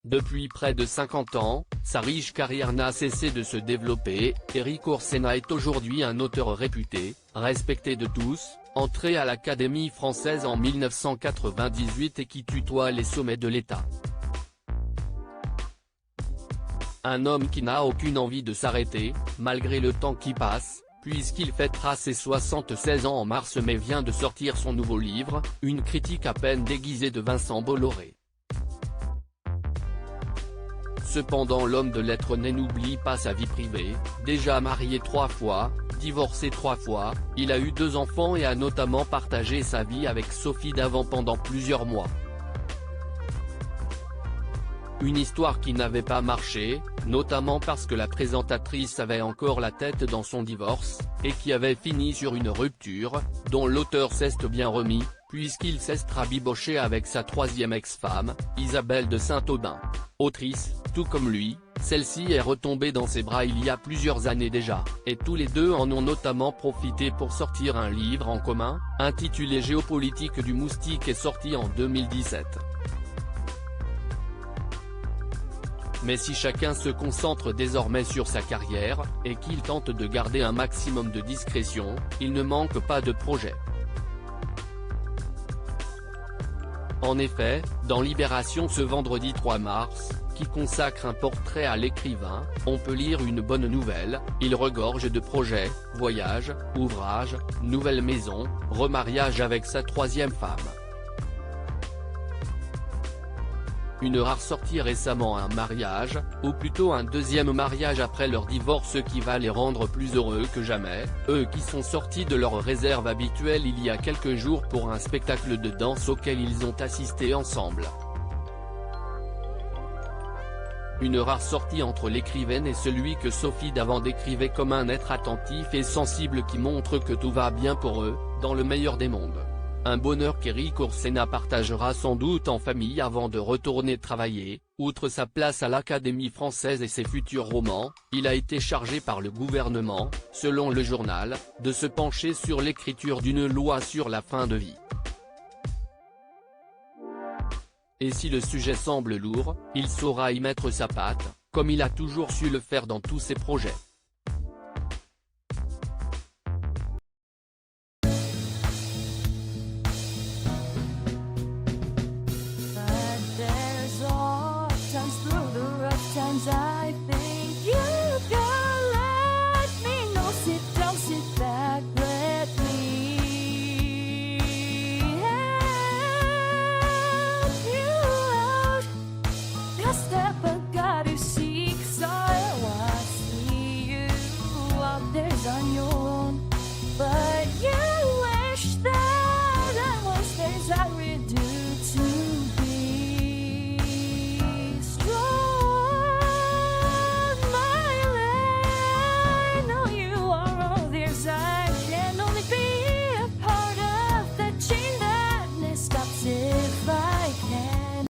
Depuis près de 50 ans, sa riche carrière n'a cessé de se développer. Éric Orsena est aujourd'hui un auteur réputé, respecté de tous, entré à l'Académie française en 1998 et qui tutoie les sommets de l'État. Un homme qui n'a aucune envie de s'arrêter, malgré le temps qui passe, puisqu'il fêtera ses 76 ans en mars mais vient de sortir son nouveau livre, une critique à peine déguisée de Vincent Bolloré. Cependant l'homme de lettres n'oublie pas sa vie privée, déjà marié 3 fois, divorcé 3 fois, il a eu 2 enfants et a notamment partagé sa vie avec Sophie Davant pendant plusieurs mois. Une histoire qui n'avait pas marché, notamment parce que la présentatrice avait encore la tête dans son divorce, et qui avait fini sur une rupture, dont l'auteur s'est bien remis, puisqu'il s'est rabiboché avec sa 3e ex-femme, Isabelle de Saint-Aubin. Autrice, tout comme lui, celle-ci est retombée dans ses bras il y a plusieurs années déjà, et tous les deux en ont notamment profité pour sortir un livre en commun, intitulé Géopolitique du moustique et sorti en 2017. Mais si chacun se concentre désormais sur sa carrière, et qu'il tente de garder un maximum de discrétion, il ne manque pas de projets. En effet, dans Libération ce vendredi 3 mars, qui consacre un portrait à l'écrivain, on peut lire une bonne nouvelle, il regorge de projets, voyages, ouvrages, nouvelle maison, remariage avec sa 3e femme. Une rare sortie récemment un mariage, ou plutôt un 2e mariage après leur divorce qui va les rendre plus heureux que jamais, eux qui sont sortis de leur réserve habituelle il y a quelques jours pour un spectacle de danse auquel ils ont assisté ensemble. Une rare sortie entre l'écrivaine et celui que Sophie Davant décrivait comme un être attentif et sensible qui montre que tout va bien pour eux, dans le meilleur des mondes. Un bonheur qu'Éric Orsena partagera sans doute en famille avant de retourner travailler. Outre sa place à l'Académie française et ses futurs romans, il a été chargé par le gouvernement, selon le journal, de se pencher sur l'écriture d'une loi sur la fin de vie. Et si le sujet semble lourd, il saura y mettre sa patte, comme il a toujours su le faire dans tous ses projets. I think you can let me know. Sit down, sit back, let me help you out. Just step